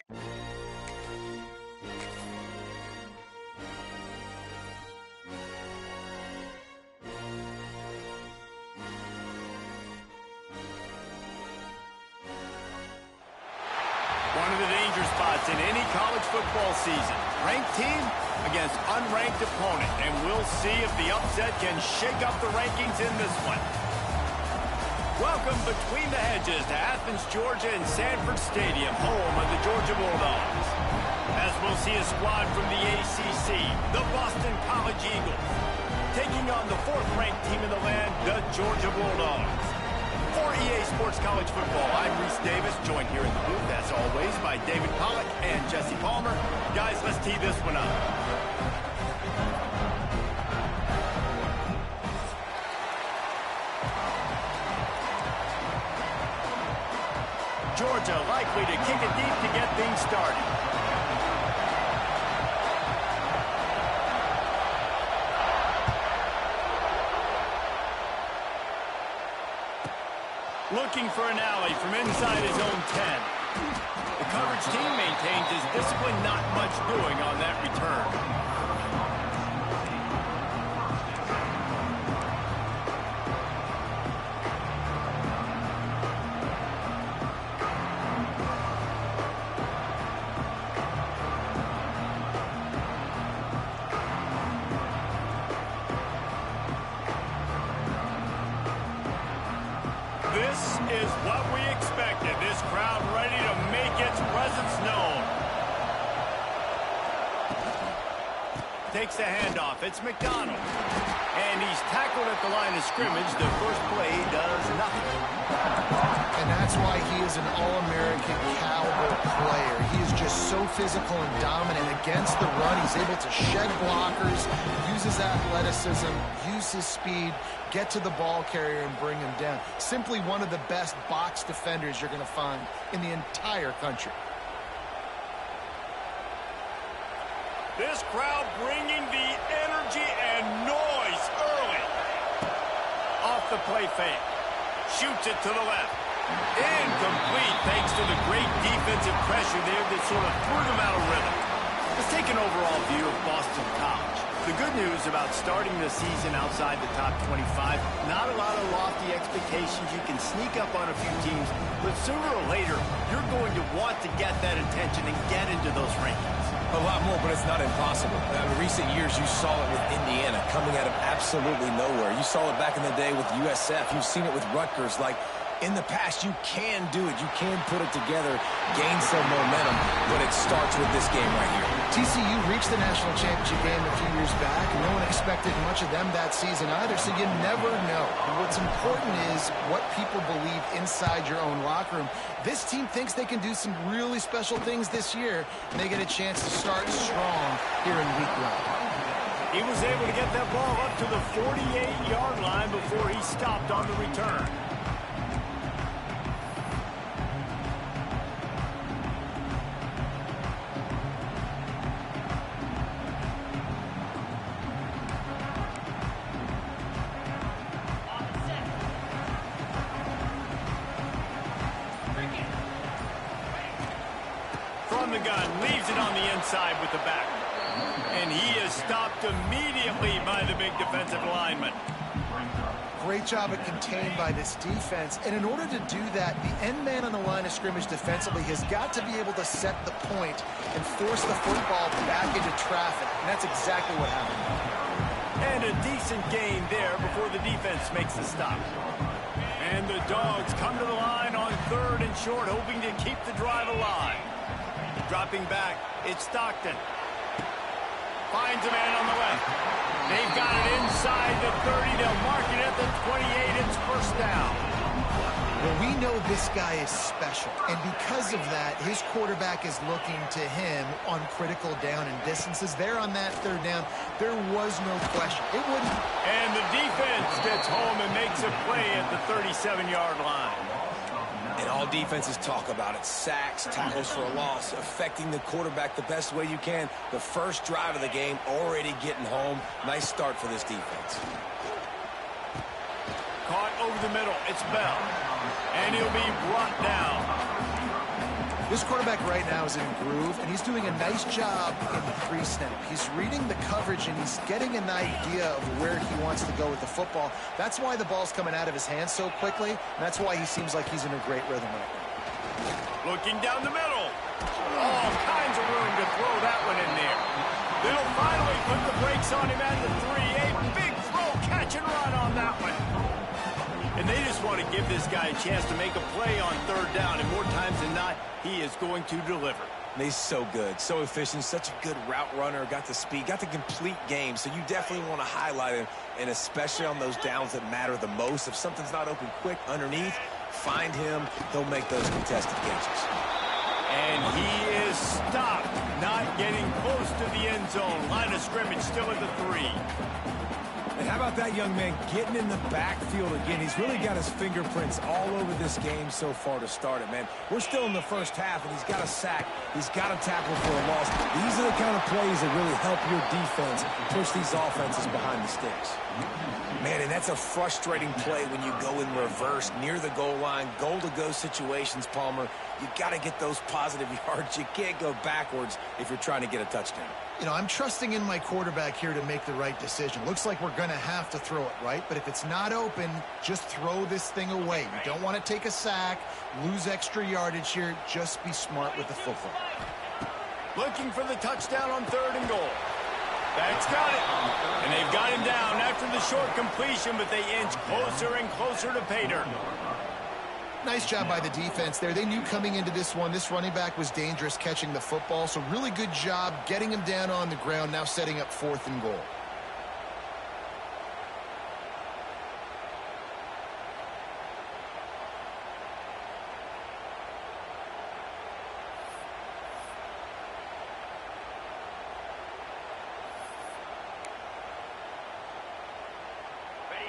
One of the danger spots in any college football season. Ranked team against unranked opponent. And we'll see if the upset can shake up the rankings in this one. Welcome between the hedges to Athens, Georgia and Sanford Stadium, home of the Georgia Bulldogs. As we'll see a squad from the ACC, the Boston College Eagles, taking on the fourth-ranked team in the land, the Georgia Bulldogs. For EA Sports College Football, I'm Reese Davis, joined here in the booth, as always, by David Pollack and Jesse Palmer. Guys, let's tee this one up. Georgia likely to kick it deep to get things started. Looking for an alley from inside his own 10. The coverage team maintains his discipline, not much doing on that return. This is what we expected. This crowd ready to make its presence known. Takes the handoff. It's McDonald. And he's tackled at the line of scrimmage. The first play does nothing. And that's why he is an All-American caliber player. He is just so physical and dominant against the run. He's able to shed blockers, use his athleticism, use his speed, get to the ball carrier and bring him down. Simply one of the best box defenders you're going to find in the entire country. This crowd bringing the energy and noise early. Off the play fake. Shoots it to the left. Incomplete thanks to the great defensive pressure there that sort of threw them out of rhythm. Let's take an overall view of Boston College. The good news about starting the season outside the top 25, not a lot of lofty expectations. You can sneak up on a few teams, but sooner or later, you're going to want to get that attention and get into those rankings. A lot more, but it's not impossible. In recent years, you saw it with Indiana coming out of absolutely nowhere. You saw it back in the day with USF. You've seen it with Rutgers. Like, in the past, you can do it. You can put it together, gain some momentum, but it starts with this game right here. TCU reached the national championship game a few years back, and no one expected much of them that season either, so you never know. And what's important is what people believe inside your own locker room. This team thinks they can do some really special things this year, and they get a chance to start strong here in week 1. He was able to get that ball up to the 48-yard line before he stopped on the return. From the gun, leaves it on the inside with the back. And he is stopped immediately by the big defensive lineman. Great job at contained by this defense. And in order to do that, the end man on the line of scrimmage defensively has got to be able to set the point and force the football back into traffic. And that's exactly what happened. And a decent gain there before the defense makes the stop. And the Dogs come to the line on 3rd and short, hoping to keep the drive alive. Dropping back, it's Stockton. Finds a man on the left. They've got it inside the 30. They'll mark it at the 28. It's first down. Well, we know this guy is special, and because of that, his quarterback is looking to him on critical down and distances. There on that 3rd down, there was no question. It wouldn't. And the defense gets home and makes a play at the 37-yard line. And all defenses talk about it. Sacks, tackles for a loss, affecting the quarterback the best way you can. The first drive of the game, already getting home. Nice start for this defense. Caught over the middle. It's Bell. And he'll be brought down. This quarterback right now is in a groove, and he's doing a nice job in the pre-snap. He's reading the coverage, and he's getting an idea of where he wants to go with the football. That's why the ball's coming out of his hands so quickly, and that's why he seems like he's in a great rhythm right now. Looking down the middle. All kinds of room to throw that one in there. They'll finally put the brakes on him at the 3. A big throw, catch and run on that one. And they just want to give this guy a chance to make a play on 3rd down, and more times than not, he is going to deliver. He's so good, so efficient, such a good route runner, got the speed, got the complete game, so you definitely want to highlight him, and especially on those downs that matter the most. If something's not open quick underneath, find him, he'll make those contested catches. And he is stopped, not getting close to the end zone. Line of scrimmage still at the 3. And how about that young man getting in the backfield again? He's really got his fingerprints all over this game so far to start it, man. We're still in the first half, and he's got a sack. He's got a tackle for a loss. These are the kind of plays that really help your defense push these offenses behind the sticks. Man, and that's a frustrating play when you go in reverse near the goal line, goal-to-go situations, Palmer. You got to get those positive yards. You can't go backwards if you're trying to get a touchdown. You know, I'm trusting in my quarterback here to make the right decision. Looks like we're going to have to throw it, right? But if it's not open, just throw this thing away. You don't want to take a sack, lose extra yardage here. Just be smart with the football. Looking for the touchdown on 3rd and goal. That's got it. And they've got him down after the short completion, but they inch closer and closer to pay dirt. Nice job by the defense there. They knew coming into this one, this running back was dangerous catching the football, so really good job getting him down on the ground, now setting up 4th and goal.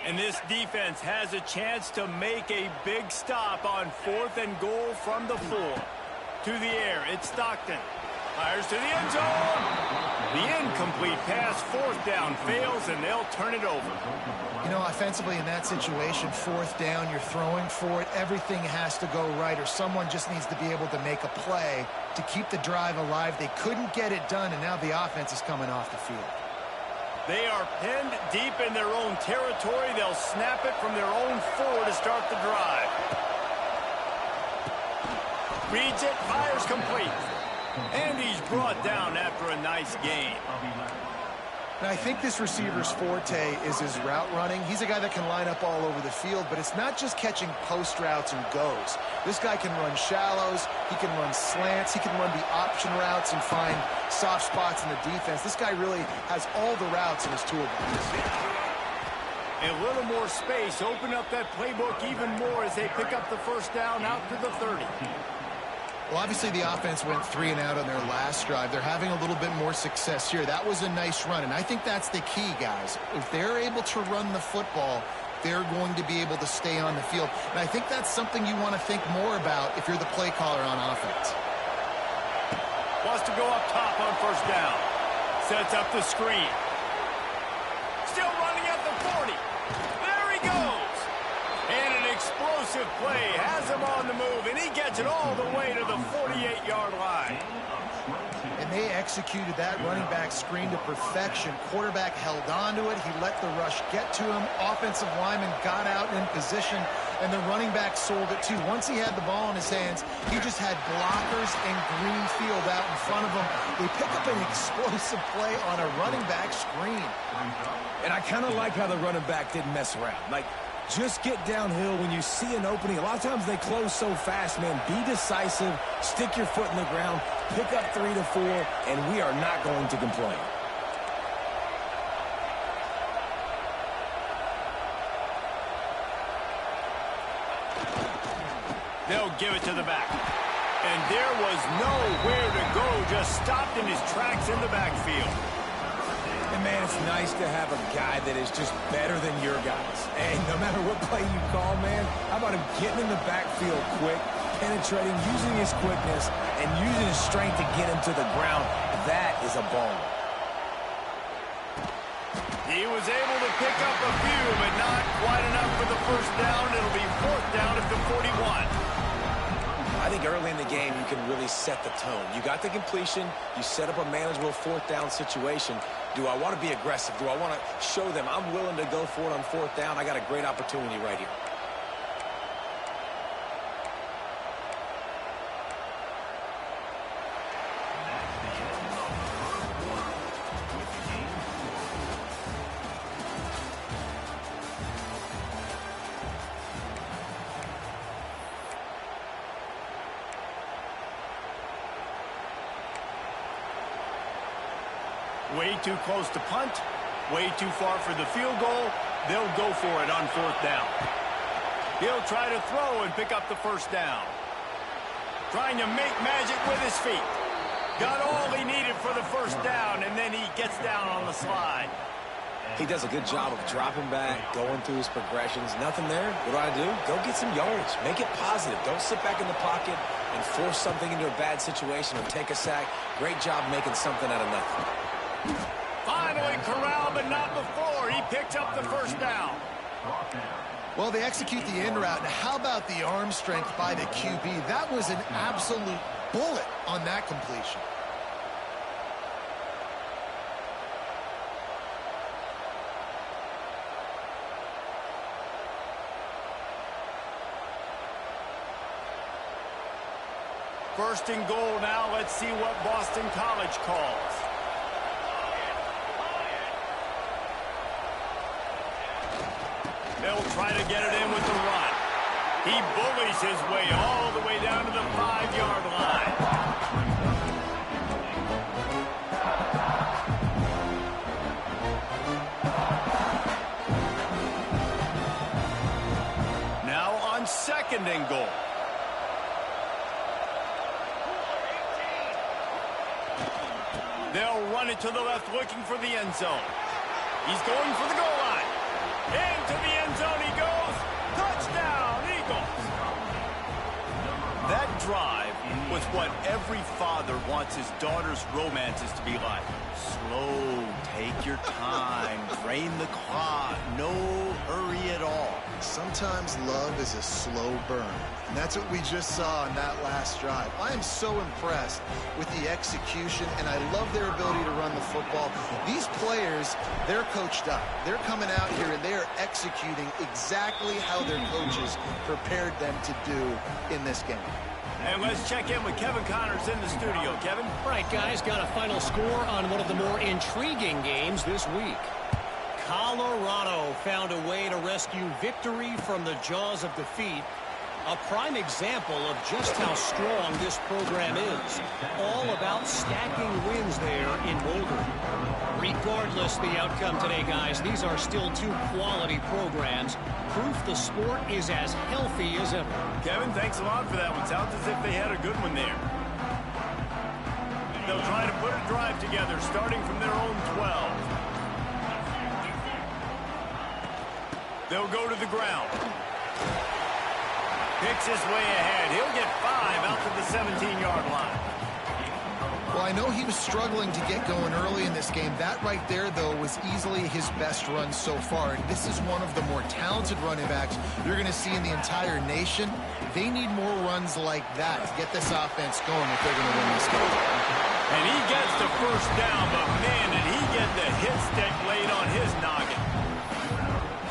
And this defense has a chance to make a big stop on 4th and goal from the 4. To the air, it's Stockton. Fires to the end zone. The incomplete pass, 4th down, fails, and they'll turn it over. You know, offensively in that situation, 4th down, you're throwing for it. Everything has to go right, or someone just needs to be able to make a play to keep the drive alive. They couldn't get it done, and now the offense is coming off the field. They are pinned deep in their own territory. They'll snap it from their own 4 to start the drive. Reads it, fires complete. And he's brought down after a nice gain. Now, I think this receiver's forte is his route running. He's a guy that can line up all over the field, but it's not just catching post routes and goes. This guy can run shallows, he can run slants, he can run the option routes and find soft spots in the defense. This guy really has all the routes in his toolbox. A little more space, open up that playbook even more as they pick up the 1st down out to the 30. Well, obviously the offense went 3 and out on their last drive. They're having a little bit more success here. That was a nice run, and I think that's the key, guys. If they're able to run the football, they're going to be able to stay on the field. And I think that's something you want to think more about if you're the play caller on offense. Wants to go up top on 1st down. Sets up the screen. Still running at the 40. There he goes. And an explosive play has him on the move, and he gets it all the way to the 48-yard line. And they executed that running back screen to perfection. Quarterback held on to it. He let the rush get to him. Offensive lineman got out in position, and the running back sold it too. Once he had the ball in his hands, he just had blockers and green field out in front of him. They pick up an explosive play on a running back screen. And I kind of like how the running back didn't mess around. Like, just get downhill when you see an opening. A lot of times they close so fast, man. Be decisive, stick your foot in the ground, pick up 3 to 4, and we are not going to complain. They'll give it to the back. And there was nowhere to go, just stopped in his tracks in the backfield. And, man, it's nice to have a guy that is just better than your guys. And no matter what play you call, man, how about him getting in the backfield quick, penetrating, using his quickness, and using his strength to get him to the ground. That is a ball. He was able to pick up a few, but not quite enough for the 1st down. It'll be 4th down at the 41. I think early in the game, you can really set the tone. You got the completion. You set up a manageable fourth down situation. Do I want to be aggressive? Do I want to show them I'm willing to go for it on fourth down? I got a great opportunity right here. Way too close to punt, way too far for the field goal. They'll go for it on fourth down. He'll try to throw and pick up the first down. Trying to make magic with his feet. Got all he needed for the first down, and then he gets down on the slide. He does a good job of dropping back, going through his progressions. Nothing there. What do? Go get some yardage. Make it positive. Don't sit back in the pocket and force something into a bad situation or take a sack. Great job making something out of nothing. Finally corralled, but not before. He picked up the first down. Well, they execute the in route. Now, how about the arm strength by the QB? That was an absolute bullet on that completion. First and goal now. Let's see what Boston College calls. They'll try to get it in with the run. He bullies his way all the way down to the 5-yard line. Now on second and goal. They'll run it to the left, looking for the end zone. He's going for the goal line. Into the end zone he goes. Touchdown, Eagles. That drive was what every father wants his daughter's romances to be like. Slow, take your time, drain the clock, no hurry at all. Sometimes love is a slow burn, and that's what we just saw on that last drive. I am so impressed with the execution, and I love their ability to run the football. These players, they're coached up. They're coming out here, and they are executing exactly how their coaches prepared them to do in this game. And let's check in with Kevin Connors in the studio. Kevin? All right, guys, got a final score on one of the more intriguing games this week. Colorado found a way to rescue victory from the jaws of defeat. A prime example of just how strong this program is. All about stacking wins there in Boulder. Regardless the outcome today, guys, these are still two quality programs. Proof the sport is as healthy as ever. Kevin, thanks a lot for that one. Sounds as if they had a good one there. They'll try to put a drive together, starting from their own 12. They'll go to the ground. Picks his way ahead. He'll get 5 out to the 17-yard line. Well, I know he was struggling to get going early in this game. That right there, though, was easily his best run so far. And this is one of the more talented running backs you're going to see in the entire nation. They need more runs like that to get this offense going if they're going to win this game. And he gets the first down, but man, did he get the hit stick laid on his noggin.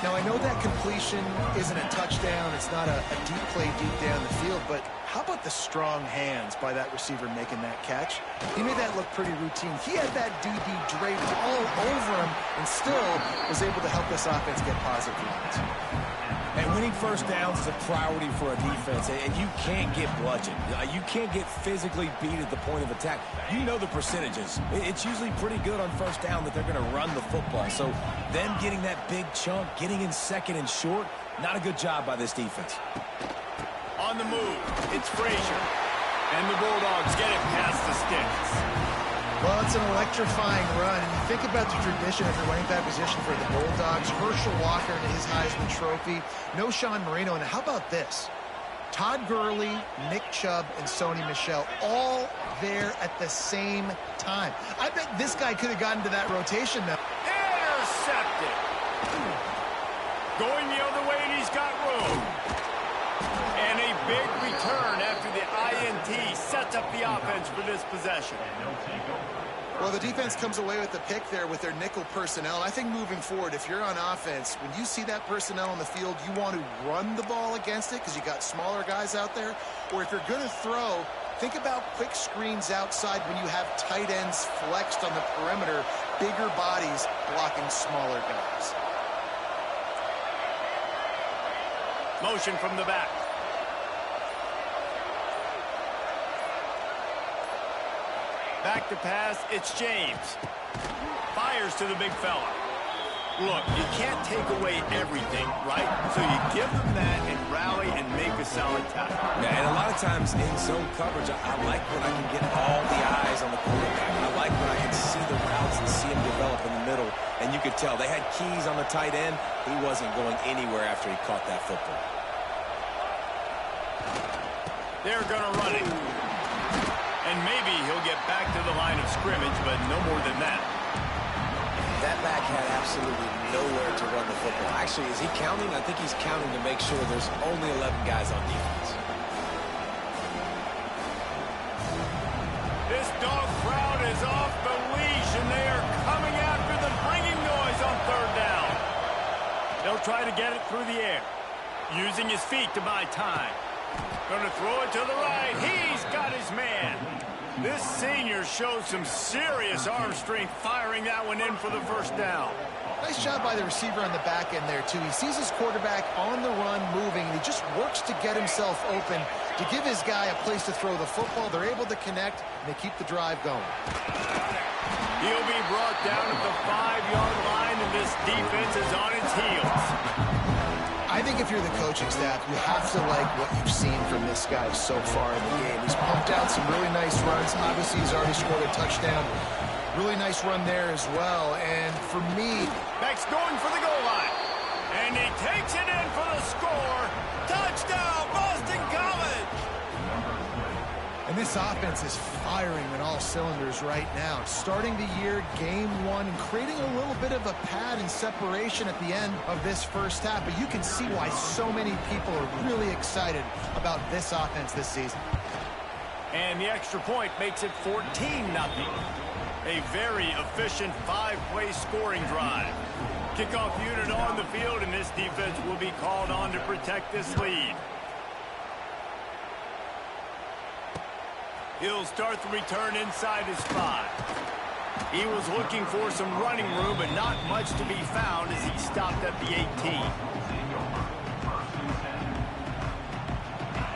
Now, I know that completion isn't a touchdown. It's not a deep play deep down the field, but how about the strong hands by that receiver making that catch? He made that look pretty routine. He had that DB draped all over him and still was able to help this offense get positive yards. And winning first downs is a priority for a defense, and you can't get bludgeoned. You can't get physically beat at the point of attack. You know the percentages. It's usually pretty good on first down that they're going to run the football. So them getting that big chunk, getting in second and short, not a good job by this defense. On the move, it's Frazier. And the Bulldogs get it past the sticks. Well, it's an electrifying run. And you think about the tradition of the running back position for the Bulldogs. Herschel Walker and his Heisman Trophy. No Sean Marino. And how about this? Todd Gurley, Nick Chubb, and Sony Michel all there at the same time. I bet this guy could have gotten to that rotation now. Intercepted. Going the other way, and he's got room. And a big return after the PAT sets up the offense for this possession. Well, the defense comes away with the pick there with their nickel personnel. I think moving forward, if you're on offense, when you see that personnel on the field, you want to run the ball against it because you got smaller guys out there. Or if you're going to throw, think about quick screens outside when you have tight ends flexed on the perimeter, bigger bodies blocking smaller guys. Motion from the back. Back to pass, it's James. Fires to the big fella. Look, you can't take away everything, right? So you give them that and rally and make a solid tackle. Yeah, and a lot of times in zone coverage, I like when I can get all the eyes on the quarterback. I like when I can see the routes and see him develop in the middle. And you could tell they had keys on the tight end. He wasn't going anywhere after he caught that football. They're going to run it. And maybe he'll get back to the line of scrimmage, but no more than that. That back had absolutely nowhere to run the football. Actually, is he counting? I think he's counting to make sure there's only 11 guys on defense. This dog crowd is off the leash, and they are coming after them, bringing noise on third down. They'll try to get it through the air, using his feet to buy time. Going to throw it to the right. He's got his man. This senior shows some serious arm strength, firing that one in for the first down. Nice job by the receiver on the back end there, too. He sees his quarterback on the run moving, and he just works to get himself open to give his guy a place to throw the football. They're able to connect, and they keep the drive going. He'll be brought down at the 5-yard line, and this defense is on its heels. I think if you're the coaching staff, you have to like what you've seen from this guy so far in the game. He's pumped out some really nice runs. Obviously, he's already scored a touchdown. Really nice run there as well. And for me... Beck's going for the goal line. And he takes it in for the score. Touchdown, Boston College! And this offense is firing on all cylinders right now. Starting the year, game one, and creating a little bit of a pad and separation at the end of this first half. But you can see why so many people are really excited about this offense this season. And the extra point makes it 14-0. A very efficient 5-play scoring drive. Kickoff unit on the field, and this defense will be called on to protect this lead. He'll start the return inside his 5. He was looking for some running room, but not much to be found as he stopped at the 18.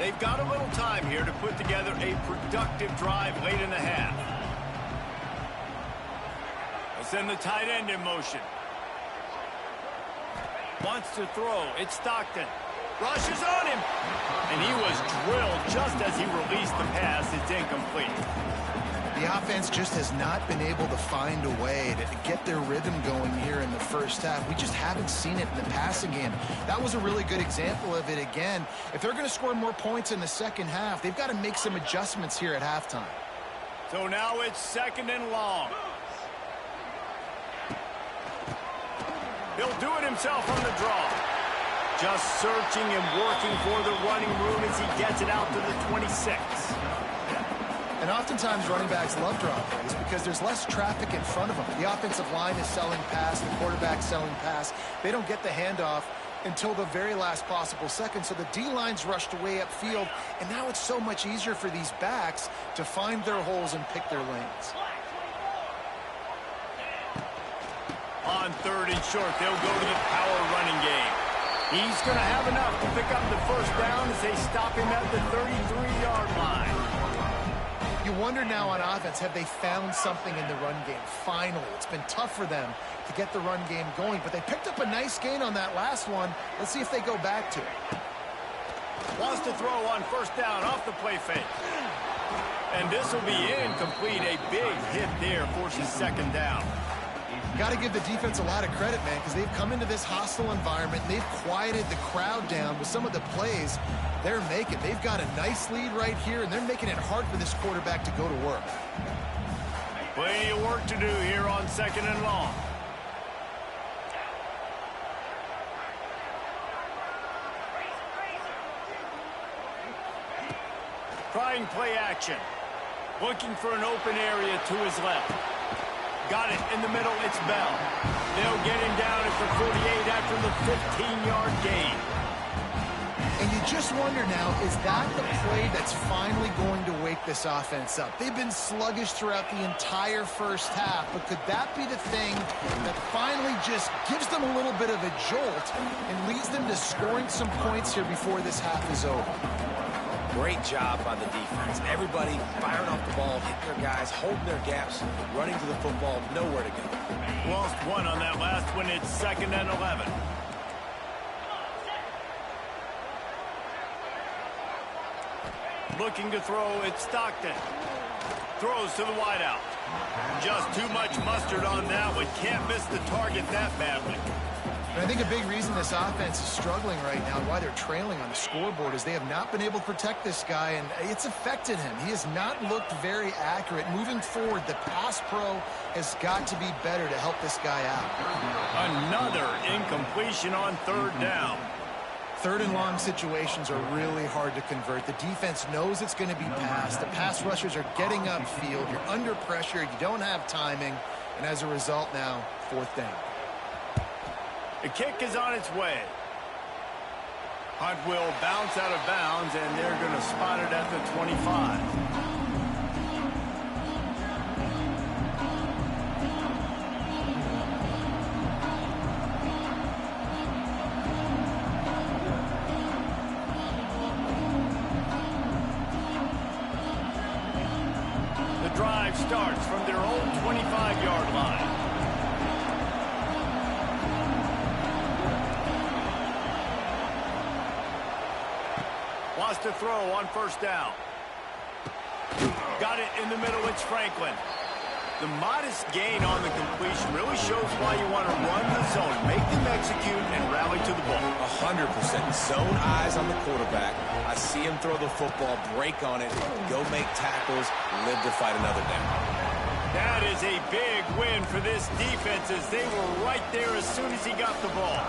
They've got a little time here to put together a productive drive late in the half. They'll send the tight end in motion. Wants to throw. It's Stockton. Rushes on him. And he was drilled just as he released the pass. It's incomplete. The offense just has not been able to find a way to get their rhythm going here in the first half. We just haven't seen it in the passing game. That was a really good example of it again. If they're going to score more points in the second half, they've got to make some adjustments here at halftime. So now it's 2nd and long. He'll do it himself on the draw. Just searching and working for the running room as he gets it out to the 26. And oftentimes running backs love draw plays because there's less traffic in front of them. The offensive line is selling pass, the quarterback's selling pass. They don't get the handoff until the very last possible second. So the D-line's rushed away upfield, and now it's so much easier for these backs to find their holes and pick their lanes. On 3rd and short, they'll go to the power running game. He's going to have enough to pick up the first down as they stop him at the 33-yard line. You wonder now on offense, have they found something in the run game? Finally, it's been tough for them to get the run game going, but they picked up a nice gain on that last one. Let's see if they go back to it. Wants to throw on 1st down off the play fake. And this will be incomplete. A big hit there forces 2nd down. Got to give the defense a lot of credit, man, because they've come into this hostile environment. They've quieted the crowd down with some of the plays they're making. They've got a nice lead right here, and they're making it hard for this quarterback to go to work. Plenty of work to do here on 2nd and long. Try trying play action. Looking for an open area to his left. Got it in the middle, it's Bell. They'll get him down at the 48 after the 15-yard gain. And you just wonder now, is that the play that's finally going to wake this offense up? They've been sluggish throughout the entire first half, but could that be the thing that finally just gives them a little bit of a jolt and leads them to scoring some points here before this half is over? Great job by the defense. Everybody firing off the ball, hitting their guys, holding their gaps, running to the football, nowhere to go. Lost one on that last one. It's 2nd and 11. Looking to throw, it's Stockton. Throws to the wideout. Just too much mustard on that one. Can't miss the target that badly. And I think a big reason this offense is struggling right now, why they're trailing on the scoreboard, is they have not been able to protect this guy, and it's affected him. He has not looked very accurate. Moving forward, the pass pro has got to be better to help this guy out. Another incompletion on 3rd down. 3rd and long situations are really hard to convert. The defense knows it's going to be passed. The pass rushers are getting upfield. You're under pressure. You don't have timing. And as a result now, 4th down. The kick is on its way. Hunt will bounce out of bounds, and they're going to spot it at the 25. Drive starts from their own 25-yard line. Wants to throw on 1st down. Got it in the middle, it's Franklin. The modest gain on the completion really shows why you want to run the zone, make them execute, and rally to the ball. 100% zone eyes on the quarterback. I see him throw the football, break on it, go make tackles, live to fight another down. That is a big win for this defense as they were right there as soon as he got the ball.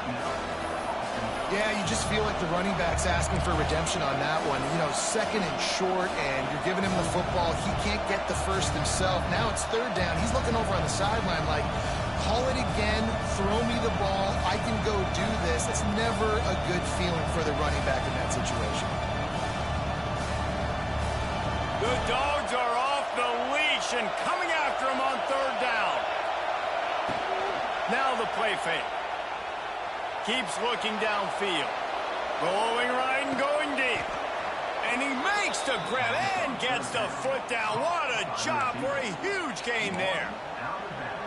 Yeah, you just feel like the running back's asking for redemption on that one. You know, 2nd and short, and you're giving him the football. He can't get the first himself. Now it's 3rd down. He's looking over on the sideline like, call it again, throw me the ball, I can go do this. It's never a good feeling for the running back in that situation. The Dogs are off the leash and coming after him on 3rd down. Now the play fake. Keeps looking downfield. Going right and going deep. And he makes the grab and gets the foot down. What a job for a huge gain there.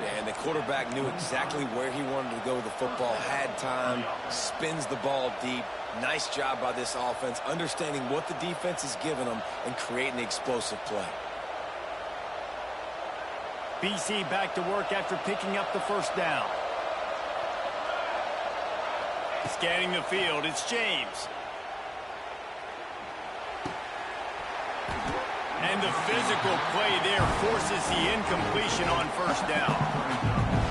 Yeah, and the quarterback knew exactly where he wanted to go with the football, had time, spins the ball deep. Nice job by this offense, understanding what the defense is giving them and creating the explosive play. BC back to work after picking up the 1st down. Scanning the field, it's James. And the physical play there forces the incompletion on 1st down.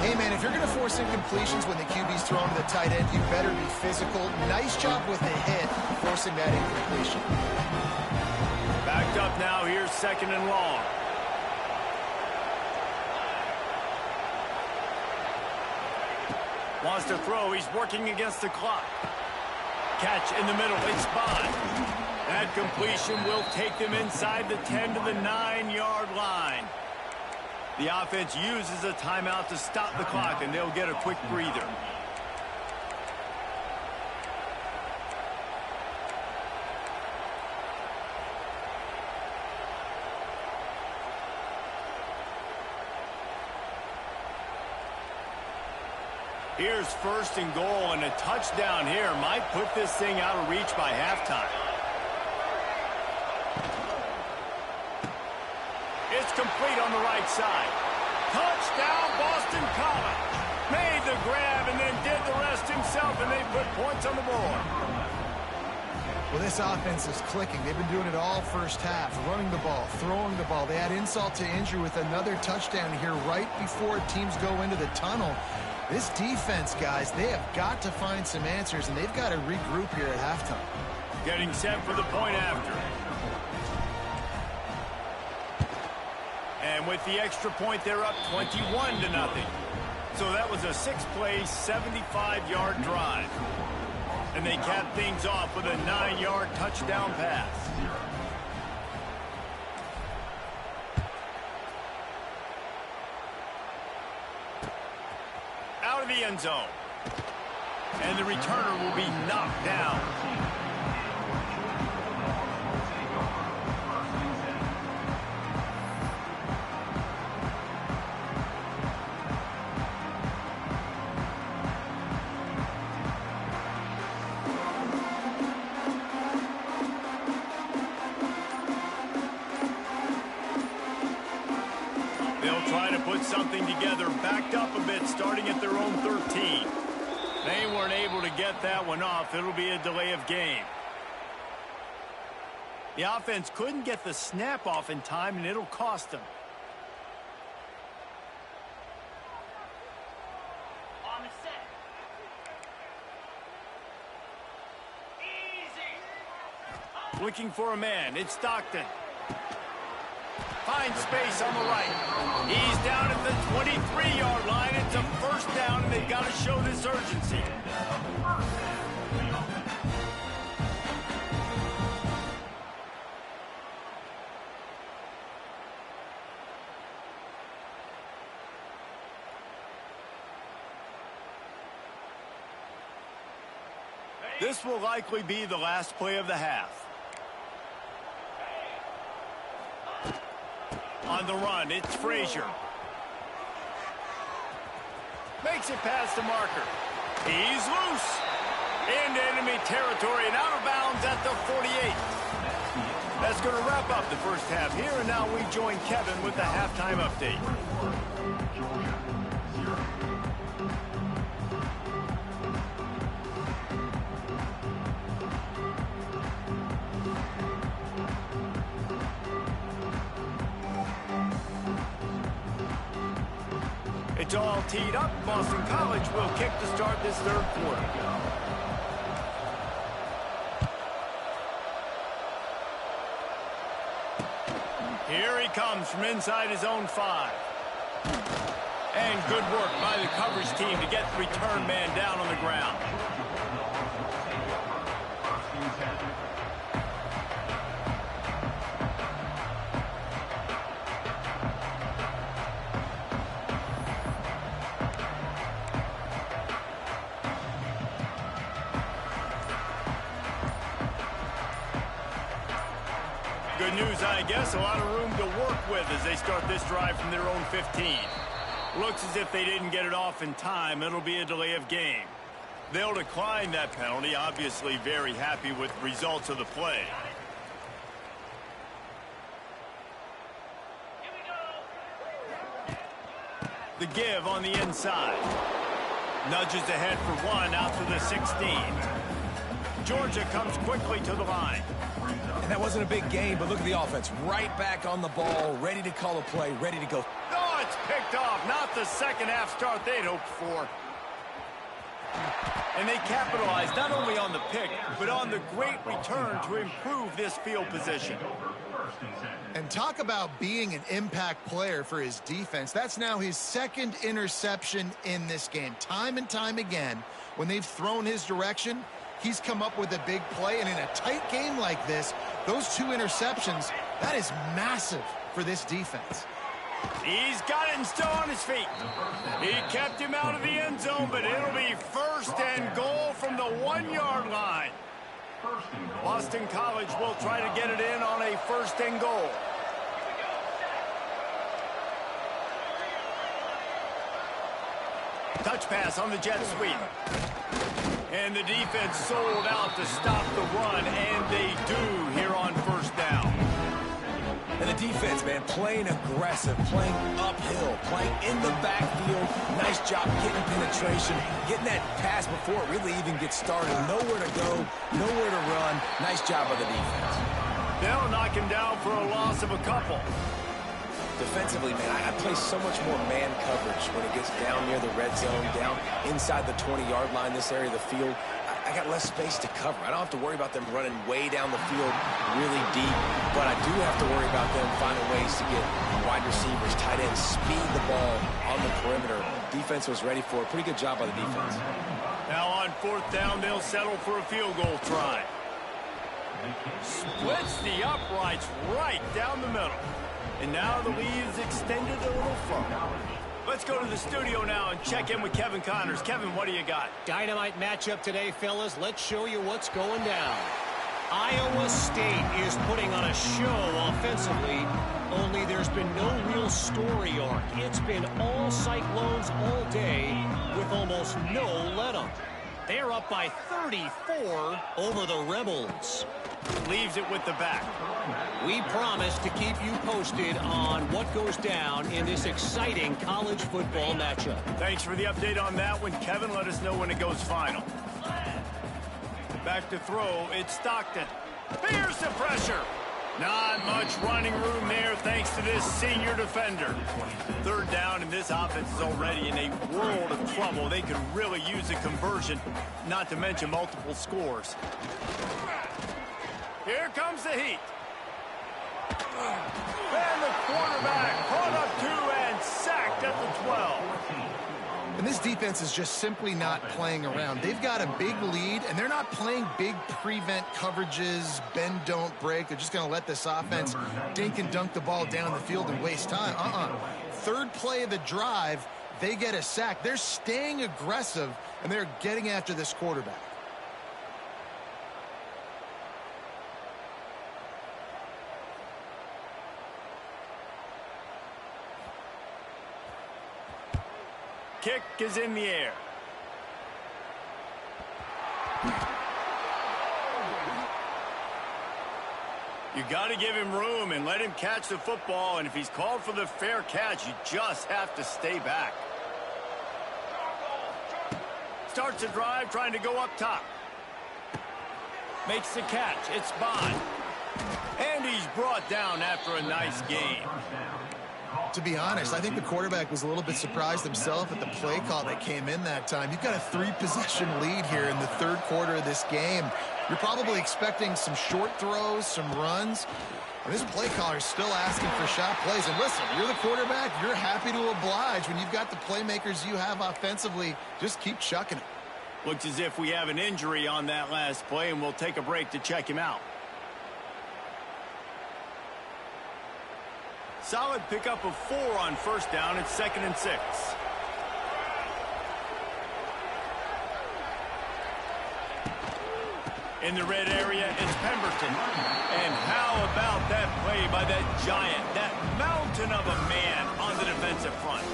Hey, man, if you're going to force incompletions when the QB's throwing to the tight end, you better be physical. Nice job with the hit, forcing that incompletion. Backed up now, here's 2nd and long. Wants to throw, he's working against the clock. Catch in the middle, it's Bond. That completion will take them inside the 10 to the 9-yard line. The offense uses a timeout to stop the clock, and they'll get a quick breather. Here's 1st and goal, and a touchdown here might put this thing out of reach by halftime. It's complete on the right side. Touchdown, Boston College. Made the grab and then did the rest himself, and they put points on the board. Well, this offense is clicking. They've been doing it all first half, running the ball, throwing the ball. They add insult to injury with another touchdown here right before teams go into the tunnel. This defense, guys, they have got to find some answers, and they've got to regroup here at halftime. Getting set for the point after. And with the extra point, they're up 21-0. So that was a 6-play, 75-yard drive. And they cap things off with a 9-yard touchdown pass. Out of the end zone. And the returner will be knocked down. Something together, backed up a bit, starting at their own 13. They weren't able to get that one off. It'll be a delay of game. The offense couldn't get the snap off in time, and it'll cost them. On the set. Easy. Looking for a man. It's Stockton. Finds space on the right. He's down at the 23-yard line. It's a first down, and they've got to show this urgency. This will likely be the last play of the half. On the run, it's Frazier. Makes it past the marker. He's loose. Into enemy territory and out of bounds at the 48. That's going to wrap up the first half here, and now we join Kevin with the halftime update. It's all teed up. Boston College will kick to start this third quarter. Here he comes from inside his own 5. And good work by the coverage team to get the return man down on the ground. Good news, I guess. A lot of room to work with as they start this drive from their own 15. Looks as if they didn't get it off in time. It'll be a delay of game. They'll decline that penalty, obviously very happy with the results of the play. The give on the inside. Nudges ahead for 1 out to the 16. Georgia comes quickly to the line. And that wasn't a big game, but look at the offense. Right back on the ball, ready to call a play, ready to go. Oh, it's picked off. Not the second half start they'd hoped for. And they capitalized not only on the pick, but on the great return to improve this field position. And talk about being an impact player for his defense. That's now his second interception in this game. Time and time again, when they've thrown his direction, he's come up with a big play. And in a tight game like this, those 2 interceptions, that is massive for this defense. He's got it and still on his feet. He kept him out of the end zone, but it'll be first and goal from the 1-yard line. Boston College will try to get it in on a first and goal. Touch pass on the jet sweep. And the defense sold out to stop the run, and they do here on first down. And the defense, man, playing aggressive, playing uphill, playing in the backfield. Nice job getting penetration, getting that pass before it really even gets started. Nowhere to go, nowhere to run. Nice job by the defense. They'll knock him down for a loss of a couple. Defensively, man, I play so much more man coverage when it gets down near the red zone, down inside the 20-yard line, this area of the field. I got less space to cover. I don't have to worry about them running way down the field really deep, but I do have to worry about them finding ways to get wide receiver get in, speed the ball on the perimeter. Defense was ready for it. Pretty good job by the defense. Now on 4th down, they'll settle for a field goal try. Splits the uprights right down the middle. And now the lead is extended a little further. Let's go to the studio now and check in with Kevin Connors. Kevin, what do you got? Dynamite matchup today, fellas. Let's show you what's going down. Iowa State is putting on a show offensively, only there's been no real story arc. It's been all Cyclones all day with almost no let-up. They're up by 34 over the Rebels. Leaves it with the back. We promise to keep you posted on what goes down in this exciting college football matchup. Thanks for the update on that one, Kevin. Let us know when it goes final. Back to throw, it's Stockton. Fears the pressure. Not much running room there thanks to this senior defender. 3rd down, and this offense is already in a world of trouble. They could really use a conversion, not to mention multiple scores. Here comes the heat. And the quarterback caught up 2 and sacked at the 12. And this defense is just simply not playing around. They've got a big lead, and they're not playing big prevent coverages, bend, don't break. They're just going to let this offense dink and dunk the ball down the field and waste time. 3rd play of the drive, they get a sack. They're staying aggressive, and they're getting after this quarterback. Kick is in the air. You got to give him room and let him catch the football, and if he's called for the fair catch, you just have to stay back. Starts the drive trying to go up top. Makes the catch. It's Bond. And he's brought down after a nice game. To be honest, I think the quarterback was a little bit surprised himself at the play call that came in that time. You've got a 3-possession lead here in the 3rd quarter of this game. You're probably expecting some short throws, some runs. And this play caller is still asking for shot plays. And listen, you're the quarterback. You're happy to oblige when you've got the playmakers you have offensively. Just keep chucking it. Looks as if we have an injury on that last play, and we'll take a break to check him out. Solid pickup of 4 on 1st down. It's 2nd and 6. In the red area, it's Pemberton. And how about that play by that giant, that mountain of a man on the defensive front?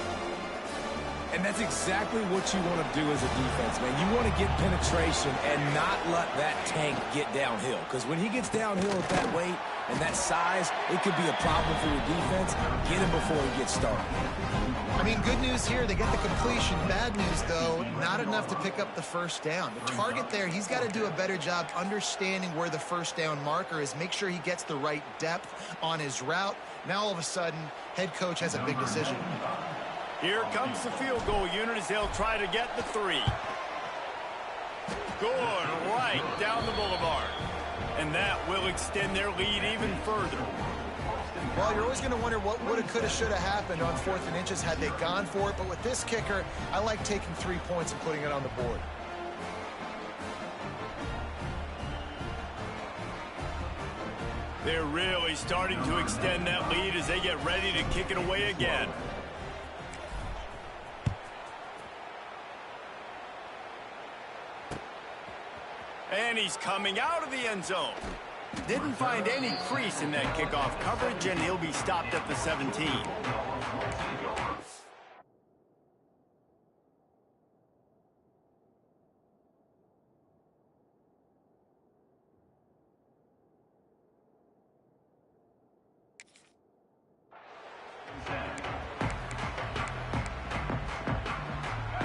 And that's exactly what you want to do as a defense, man. You want to get penetration and not let that tank get downhill. Because when he gets downhill at that weight and that size, it could be a problem for your defense. Get him before he gets started. I mean, good news here, they get the completion. Bad news, though, not enough to pick up the 1st down. The target there, he's got to do a better job understanding where the 1st down marker is, make sure he gets the right depth on his route. Now, all of a sudden, head coach has a big decision. Here comes the field goal unit as they'll try to get the 3. Good, right down the boulevard. And that will extend their lead even further. Well, you're always going to wonder what woulda, coulda, shoulda happened on 4th and inches had they gone for it. But with this kicker, I like taking 3 points and putting it on the board. They're really starting to extend that lead as they get ready to kick it away again. And he's coming out of the end zone. Didn't find any crease in that kickoff coverage, and he'll be stopped at the 17.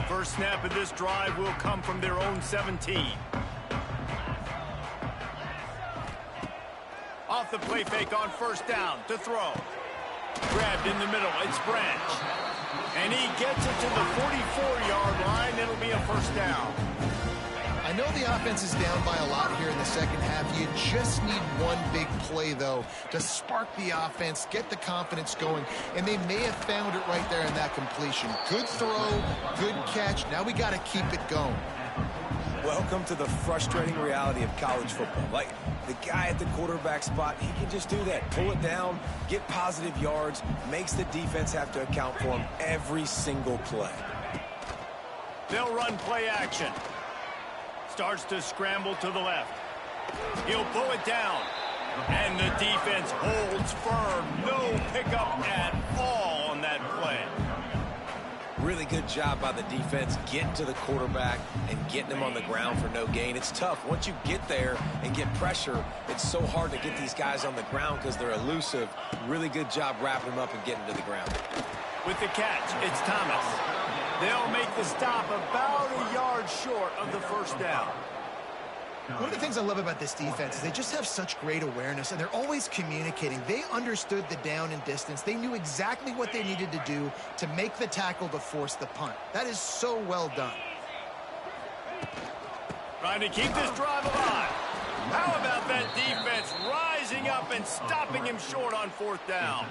First snap of this drive will come from their own 17. Off the play fake on 1st down to throw. Grabbed in the middle, it's Branch. And he gets it to the 44-yard line. It'll be a 1st down. I know the offense is down by a lot here in the second half. You just need one big play, though, to spark the offense, get the confidence going, and they may have found it right there in that completion. Good throw, good catch. Now we got to keep it going. Welcome to the frustrating reality of college football. Like, the guy at the quarterback spot, he can just do that. Pull it down, get positive yards, makes the defense have to account for him every single play. They'll run play action. Starts to scramble to the left. He'll pull it down. And the defense holds firm. No pickup at all on that play. Really good job by the defense getting to the quarterback and getting him on the ground for no gain. It's tough. Once you get there and get pressure, it's so hard to get these guys on the ground because they're elusive. Really good job wrapping them up and getting to the ground. With the catch, it's Thomas. They'll make the stop about a yard short of the first down. One of the things I love about this defense is they just have such great awareness, and they're always communicating. They understood the down and distance. They knew exactly what they needed to do to make the tackle to force the punt. That is so well done. Trying to keep this drive alive. How about that defense rising up and stopping him short on fourth down?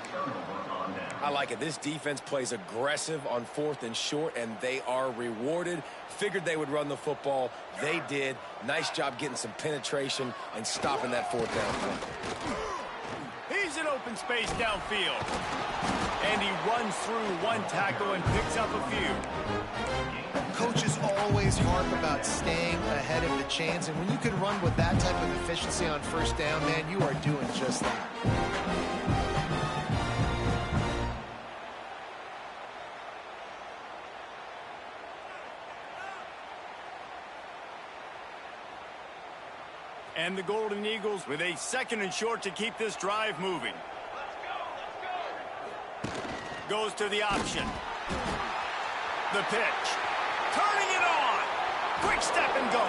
I like it. This defense plays aggressive on fourth and short, and they are rewarded. Figured they would run the football. They did. Nice job getting some penetration and stopping that fourth down play. He's in open space downfield. And he runs through one tackle and picks up a few. Coaches always harp about staying ahead of the chains, and when you can run with that type of efficiency on first down, man, you are doing just that. And the Golden Eagles with a second and short to keep this drive moving. Goes to the option. The pitch. Turning it on. Quick step and go.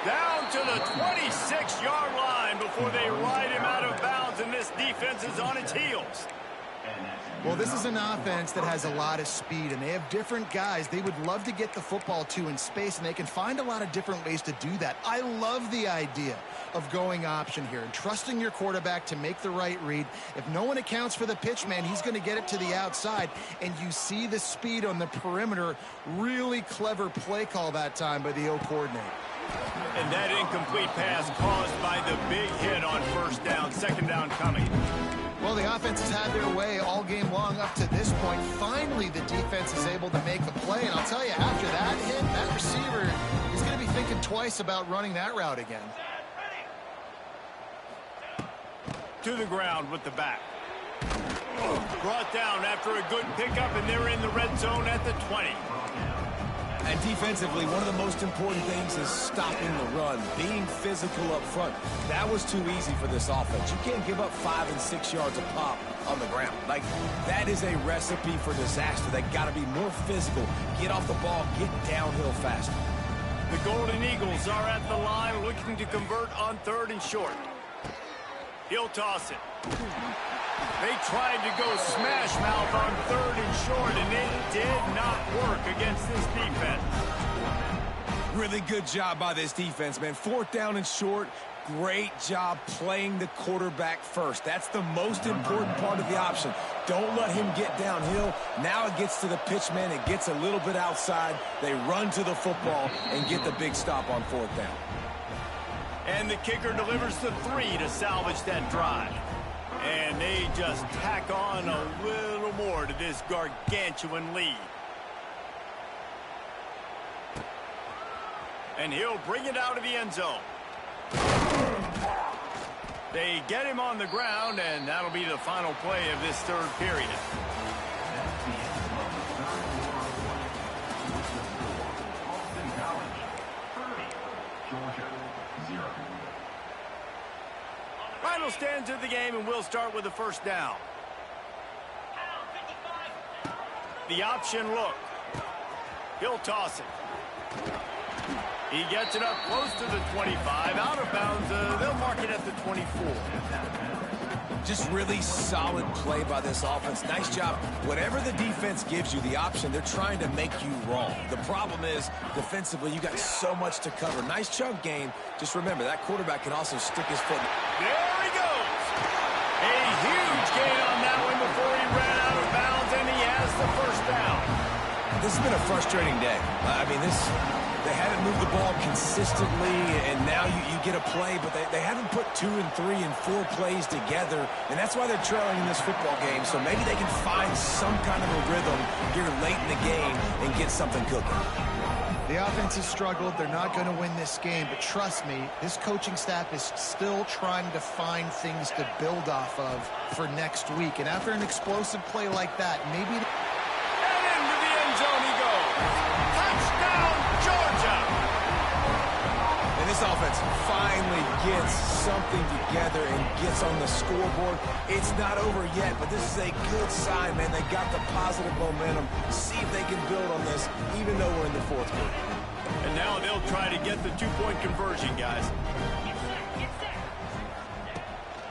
Down to the 26-yard line before they ride him out of bounds, and this defense is on its heels. Well, this is an offense that has a lot of speed, and they have different guys they would love to get the football to in space, and they can find a lot of different ways to do that. I love the idea of going option here and trusting your quarterback to make the right read. If no one accounts for the pitch, man, he's going to get it to the outside, and you see the speed on the perimeter. Really clever play call that time by the O coordinator. And that incomplete pass caused by the big hit on first down, second down coming. Well, the offense has had their way all game long up to this point. Finally, the defense is able to make a play. And I'll tell you, after that hit, that receiver is going to be thinking twice about running that route again. To the ground with the back. Brought down after a good pickup, and they're in the red zone at the 20. And defensively, one of the most important things is stopping the run, being physical up front. That was too easy for this offense. You can't give up 5 and 6 yards a pop on the ground. Like, that is a recipe for disaster. They got to be more physical, get off the ball, get downhill faster. The Golden Eagles are at the line looking to convert on third and short. He'll toss it. They tried to go smash mouth on third and short, and it did not work against this defense. Really good job by this defense, man. Fourth down and short, great job playing the quarterback first. That's the most important part of the option. Don't let him get downhill. Now it gets to the pitchman. It gets a little bit outside. They run to the football and get the big stop on fourth down. And the kicker delivers the 3 to salvage that drive. And they just tack on a little more to this gargantuan lead. And he'll bring it out of the end zone. They get him on the ground, and that'll be the final play of this third period. Final stanza of the game, and we'll start with the first down. The option look. He'll toss it. He gets it up close to the 25, out of bounds. They'll mark it at the 24. Just really solid play by this offense. Nice job. Whatever the defense gives you the option, they're trying to make you wrong. The problem is, defensively, you got so much to cover. Nice chunk gain. Just remember, that quarterback can also stick his foot. There he goes. A huge gain on that one before he ran out of bounds, and he has the first down. This has been a frustrating day. I mean, they haven't moved the ball consistently, and now you get a play, but they haven't put 2 and 3 and 4 plays together, and that's why they're trailing in this football game. So maybe they can find some kind of a rhythm here late in the game and get something cooking. The offense has struggled. They're not going to win this game, but trust me, this coaching staff is still trying to find things to build off of for next week. And after an explosive play like that, maybe... And into the end zone he goes. Touchdown, Georgia! And this offense finally gets something together and gets on the scoreboard. It's not over yet, but this is a good sign, man. They got the positive momentum. See if they can build on this, even though we're in the fourth quarter. And now they'll try to get the two-point conversion, guys.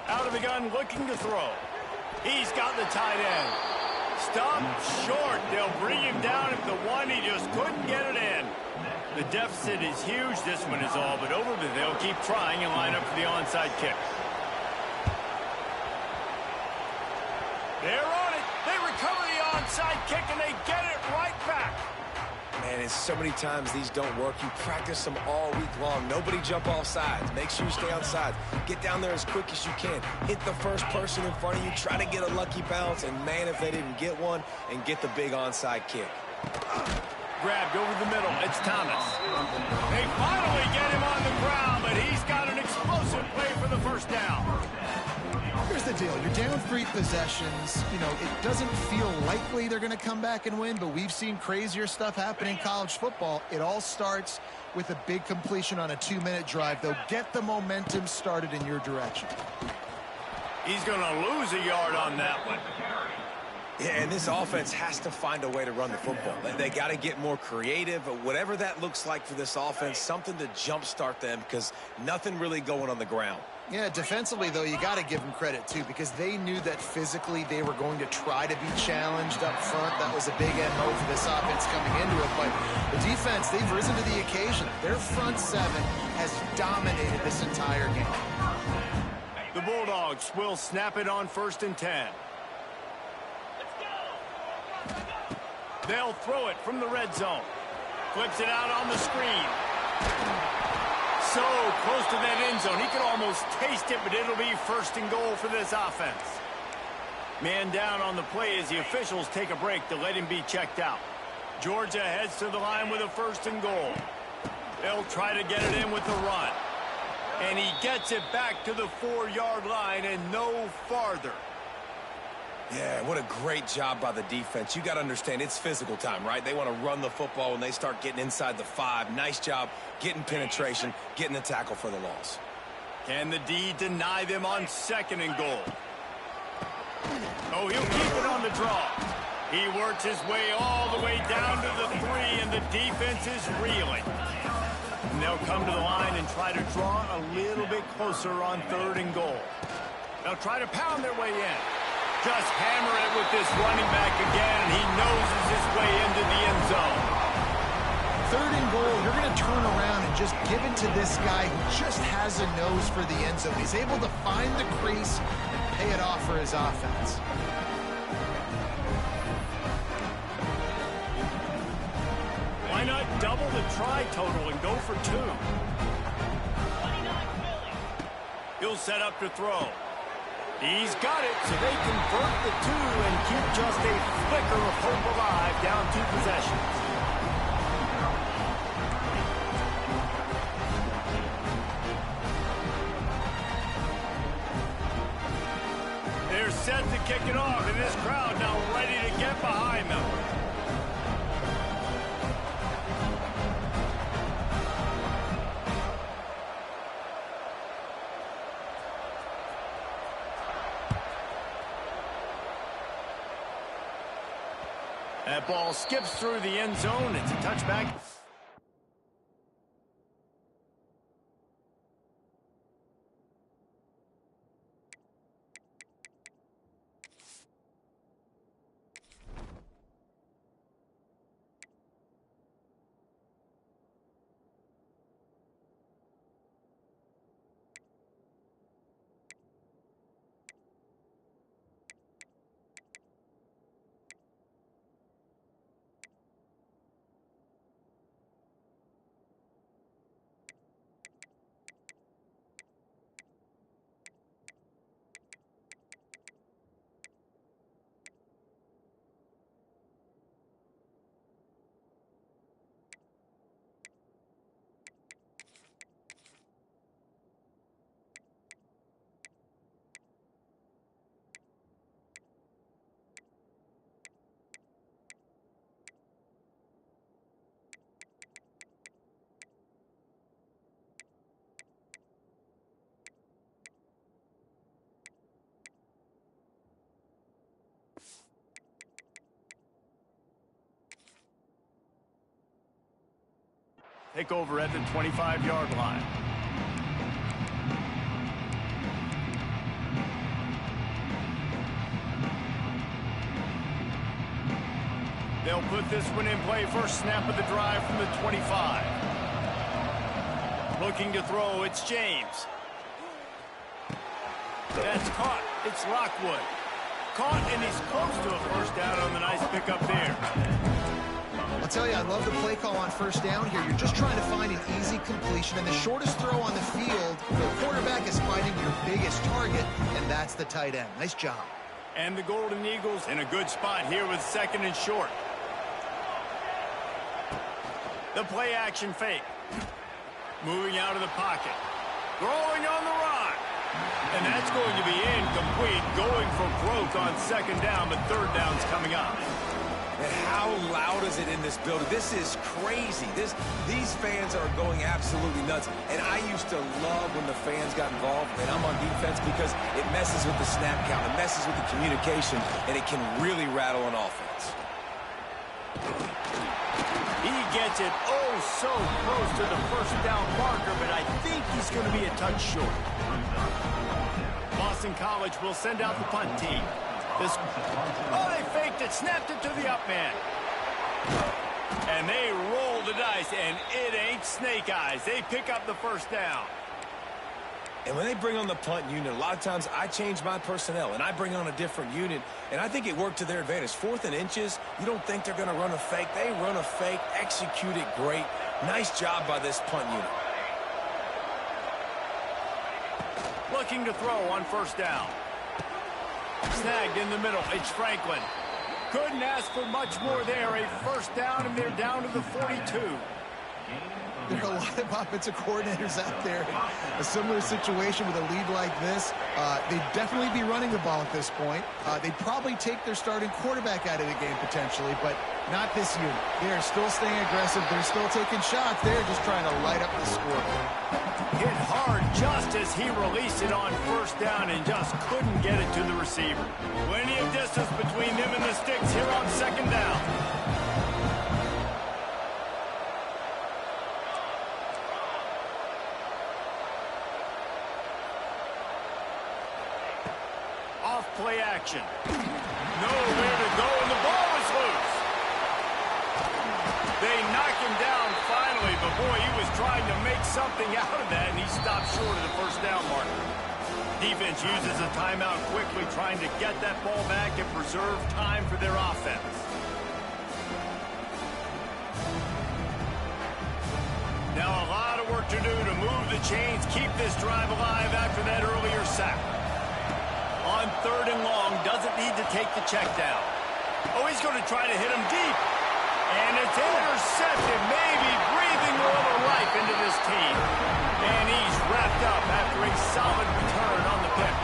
Out of the gun, looking to throw. He's got the tight end. Stopped short. They'll bring him down at the one. He just couldn't get it in. The deficit is huge. This one is all but over, but they'll keep trying and line up for the onside kick. They're on it. They recover the onside kick, and they get it right back. Man, and so many times these don't work. You practice them all week long. Nobody jump off sides. Make sure you stay on sides. Get down there as quick as you can. Hit the first person in front of you. Try to get a lucky bounce, and man, if they didn't get one, and get the big onside kick. Grabbed over the middle. It's Thomas. They finally get him on the ground, but he's got an explosive play for the first down. Here's the deal. You're down 3 possessions. You know, it doesn't feel likely they're going to come back and win, but we've seen crazier stuff happen in college football. It all starts with a big completion on a 2-minute drive. They'll get the momentum started in your direction. He's going to lose a yard on that one. Yeah, and this offense has to find a way to run the football. They got to get more creative, but whatever that looks like for this offense, something to jumpstart them because nothing really going on the ground. Yeah, defensively, though, you got to give them credit, too, because they knew that physically they were going to try to be challenged up front. That was a big MO for this offense coming into it. But the defense, they've risen to the occasion. Their front 7 has dominated this entire game. The Bulldogs will snap it on 1st and 10. They'll throw it from the red zone. Flips it out on the screen. So close to that end zone. He could almost taste it, but it'll be 1st and goal for this offense. Man down on the play as the officials take a break to let him be checked out. Georgia heads to the line with a 1st and goal. They'll try to get it in with the run. And he gets it back to the 4-yard line and no farther. Yeah, what a great job by the defense. You got to understand, it's physical time, right? They want to run the football when they start getting inside the 5. Nice job getting penetration, getting the tackle for the loss. Can the D deny them on 2nd and goal? Oh, he'll keep it on the draw. He works his way all the way down to the 3, and the defense is reeling. And they'll come to the line and try to draw a little bit closer on 3rd and goal. They'll try to pound their way in. Just hammer it with this running back again, and he noses his way into the end zone. 3rd and goal, you're going to turn around and just give it to this guy who just has a nose for the end zone. He's able to find the crease and pay it off for his offense. Why not double the try total and go for 2? He'll set up to throw. He's got it, so they convert the 2 and keep just a flicker of hope alive, down 2 possessions. They're set to kick it off, and this crowd now ready to get behind them. That ball skips through the end zone. It's a touchback. take over at the 25-yard line. They'll put this one in play. First snap of the drive from the 25. Looking to throw, it's James. That's caught. It's Lockwood. Caught, and he's close to a first down on the nice pickup there. I'll tell you, I love the play call on first down here. You're just trying to find an easy completion, and the shortest throw on the field, the quarterback is finding your biggest target, and that's the tight end. Nice job. And the Golden Eagles in a good spot here with second and short. The play action fake. Moving out of the pocket. Throwing on the run. And that's going to be incomplete. Going for broke on second down, but third down's coming up. And how loud is it in this building? This is crazy. These fans are going absolutely nuts. And I used to love when the fans got involved, and I'm on defense, because it messes with the snap count. It messes with the communication, and it can really rattle an offense. He gets it so close to the first down marker, but I think he's going to be a touch short. Boston College will send out the punt team. They faked it, snapped it to the up man. And they roll the dice, and it ain't snake eyes. They pick up the first down. And when they bring on the punt unit, a lot of times I change my personnel, and I bring on a different unit, and I think it worked to their advantage. 4th and inches, you don't think they're going to run a fake. They run a fake, execute it great. Nice job by this punt unit. Looking to throw on first down. Snagged in the middle. It's Franklin. Couldn't ask for much more there. A first down, and they're down to the 42. There are a lot of offensive coordinators out there in a similar situation with a lead like this. They'd definitely be running the ball at this point. They'd probably take their starting quarterback out of the game potentially, but not this unit. They're still staying aggressive. They're still taking shots. They're just trying to light up the score. Hit hard just as he released it on first down and just couldn't get it to the receiver. Plenty of distance between them and the sticks here on second down. Play action. Nowhere to go, and the ball is loose. They knock him down finally, but boy, he was trying to make something out of that, and he stopped short of the first down marker. Defense uses a timeout quickly, trying to get that ball back and preserve time for their offense. Now a lot of work to do to move the chains, keep this drive alive after that earlier sack. On third and long, doesn't need to take the check down. Oh, he's going to try to hit him deep. And it's intercepted, maybe breathing a little life into this team. And he's wrapped up after a solid return on the pick.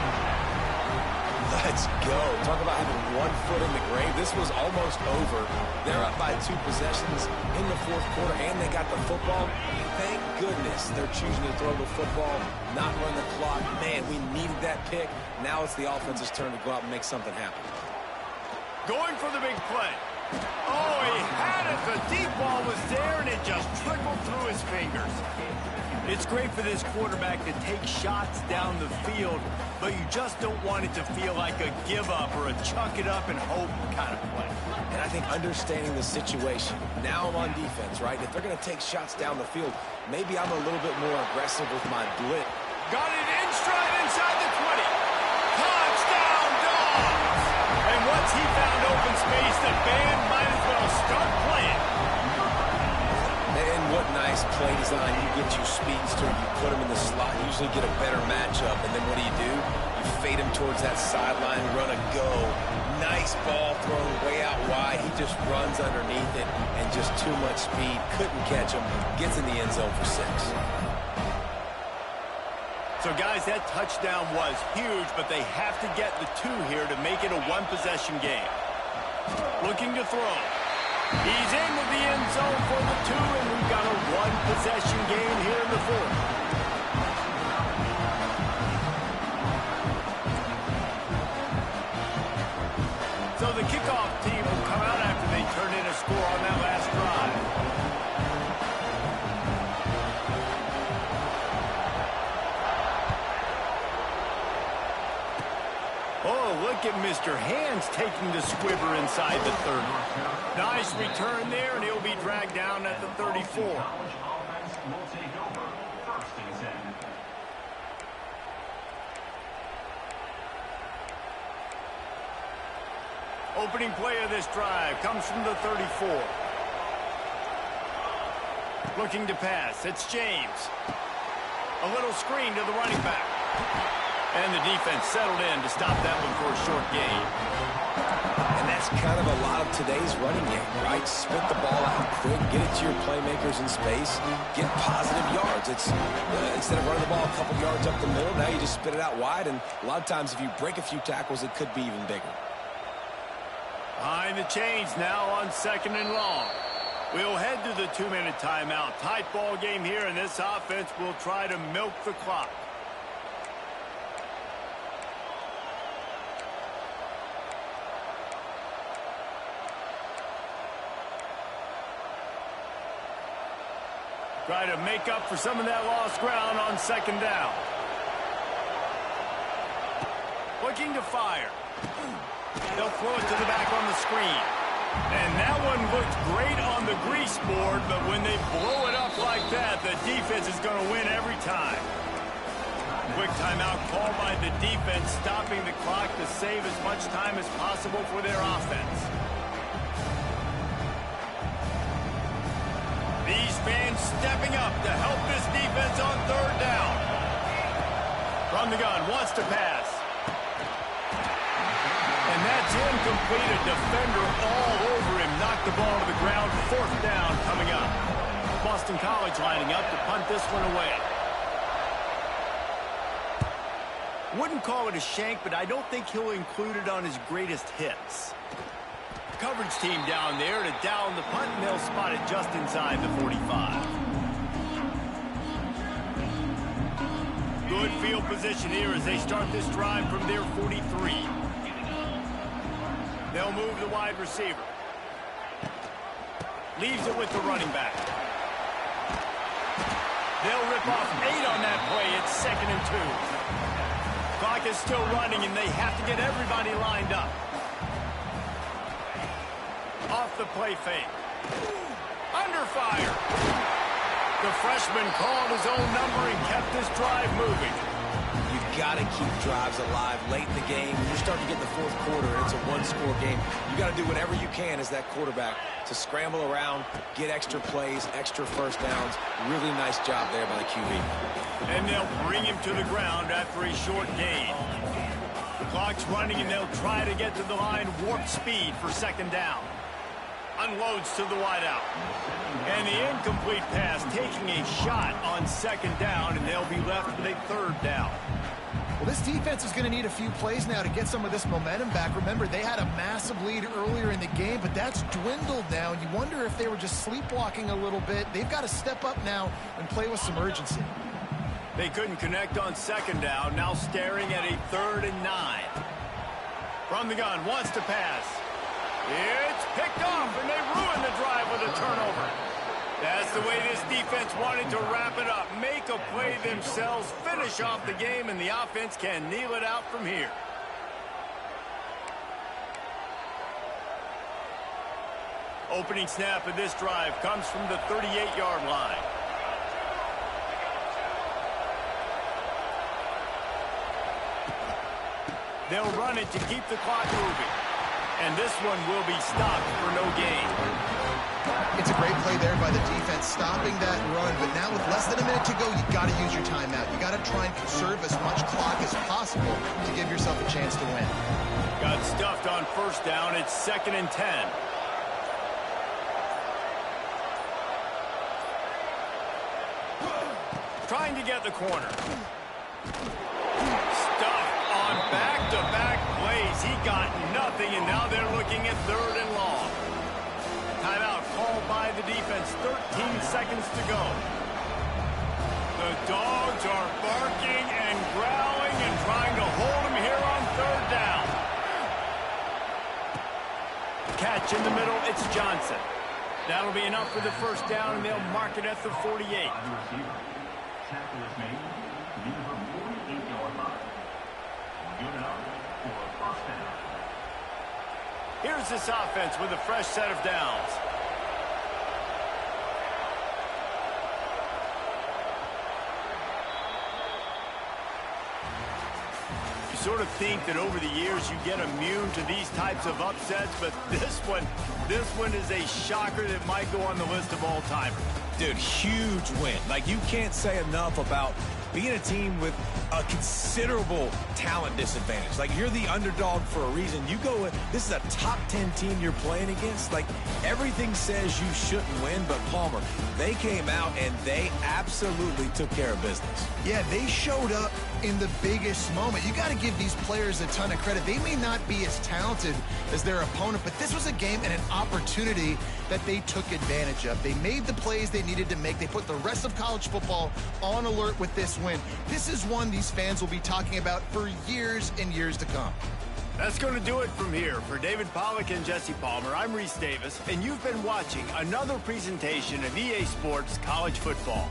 Let's go. Talk about having 1 foot in the grave. This was almost over. They're up by 2 possessions in the 4th quarter, and they got the football. Thank goodness they're choosing to throw the football, not run the clock. Man, we needed that pick. Now it's the offense's turn to go out and make something happen. Going for the big play. Oh, he had it. The deep ball was there, and it just trickled through his fingers. It's great for this quarterback to take shots down the field, but you just don't want it to feel like a give-up or a chuck it up and hope kind of play. And I think understanding the situation, now I'm on defense, right? If they're going to take shots down the field, maybe I'm a little bit more aggressive with my blitz. Got it in stride inside the 20. Touchdown, Dogs! And once he found open space, the band might as well start playing. And what nice play design. You get your speedster, you put him in the slot, you usually get a better matchup, and then what do? You fade him towards that sideline, run a go. Nice ball thrown way out wide. He just runs underneath it, and just too much speed. Couldn't catch him. Gets in the end zone for 6. So, guys, that touchdown was huge, but they have to get the 2 here to make it a 1-possession game. Looking to throw. He's into the end zone for the 2, and we've got a 1-possession game here in the 4th. So the kickoff team will come out after they turn in a score on that last drive. just your hands taking the squibber inside the 30. Nice return there, and he'll be dragged down at the 34. Opening play of this drive comes from the 34. Looking to pass. It's James. A little screen to the running back. And the defense settled in to stop that one for a short gain. And that's kind of a lot of today's running game, right? Spit the ball out quick, get it to your playmakers in space, get positive yards. It's instead of running the ball a couple yards up the middle, now you just spit it out wide, and a lot of times if you break a few tackles, it could be even bigger. Behind the chains now on 2nd and long. We'll head to the 2-minute timeout. Tight ball game here, and this offense will try to milk the clock. Try to make up for some of that lost ground on 2nd down. Looking to fire. They'll throw it to the back on the screen. And that one looked great on the grease board, but when they blow it up like that, the defense is going to win every time. Quick timeout called by the defense, stopping the clock to save as much time as possible for their offense. These fans stepping up to help this defense on 3rd down. From the gun, wants to pass. And that's incomplete. A defender all over him. Knocked the ball to the ground. 4th down coming up. Boston College lining up to punt this one away. Wouldn't call it a shank, but I don't think he'll include it on his greatest hits. Coverage team down there to down the punt, and they'll spot it just inside the 45. Good field position here as they start this drive from their 43. They'll move the wide receiver. Leaves it with the running back. They'll rip off 8 on that play. It's 2nd and 2. Clock is still running, and they have to get everybody lined up. Off the play fake. Under fire. The freshman called his own number and kept this drive moving. You got to keep drives alive late in the game. When you're starting to get in the 4th quarter and it's a 1-score game, you got to do whatever you can as that quarterback to scramble around, get extra plays, extra 1st downs. Really nice job there by the QB. And they'll bring him to the ground after a short gain. The clock's running, and they'll try to get to the line warp speed for 2nd down. Unloads to the wideout. And the incomplete pass taking a shot on 2nd down, and they'll be left with a 3rd down. Well, this defense is going to need a few plays now to get some of this momentum back. Remember, they had a massive lead earlier in the game, but that's dwindled now. And you wonder if they were just sleepwalking a little bit. They've got to step up now and play with some urgency. They couldn't connect on 2nd down, now staring at a 3rd and 9. From the gun, wants to pass. It's picked off, and they ruin the drive with a turnover. That's the way this defense wanted to wrap it up. Make a play themselves, finish off the game, and the offense can kneel it out from here. Opening snap of this drive comes from the 38-yard line. They'll run it to keep the clock moving. And this one will be stopped for no gain. It's a great play there by the defense, stopping that run. But now with less than a minute to go, you got to use your timeout. You got to try and conserve as much clock as possible to give yourself a chance to win. Got stuffed on 1st down. It's 2nd and 10. Trying to get the corner. Stuffed on back-to-back plays. He got nothing, and now they're looking at 3rd and long. Timeout called by the defense. 13 seconds to go. The dogs are barking and growling and trying to hold him here on 3rd down. Catch in the middle. It's Johnson. That'll be enough for the 1st down, and they'll mark it at the 48. Tackle is made near the 48-yard line. Good enough for a 1st down. Here's this offense with a fresh set of downs. You sort of think that over the years you get immune to these types of upsets, but this one is a shocker that might go on the list of all-timers. Dude, huge win. Like, you can't say enough about being a team with a considerable talent disadvantage. Like, you're the underdog for a reason. You go with, this is a top 10 team you're playing against. Like, everything says you shouldn't win, but Palmer, they came out and they absolutely took care of business. Yeah, they showed up in the biggest moment. You got to give these players a ton of credit. They may not be as talented as their opponent, but this was a game and an opportunity that they took advantage of. They made the plays they needed to make. They put the rest of college football on alert with this win. This is one these fans will be talking about for years and years to come. That's going to do it from here. For David Pollack and Jesse Palmer, I'm Reese Davis, and you've been watching another presentation of EA Sports College Football.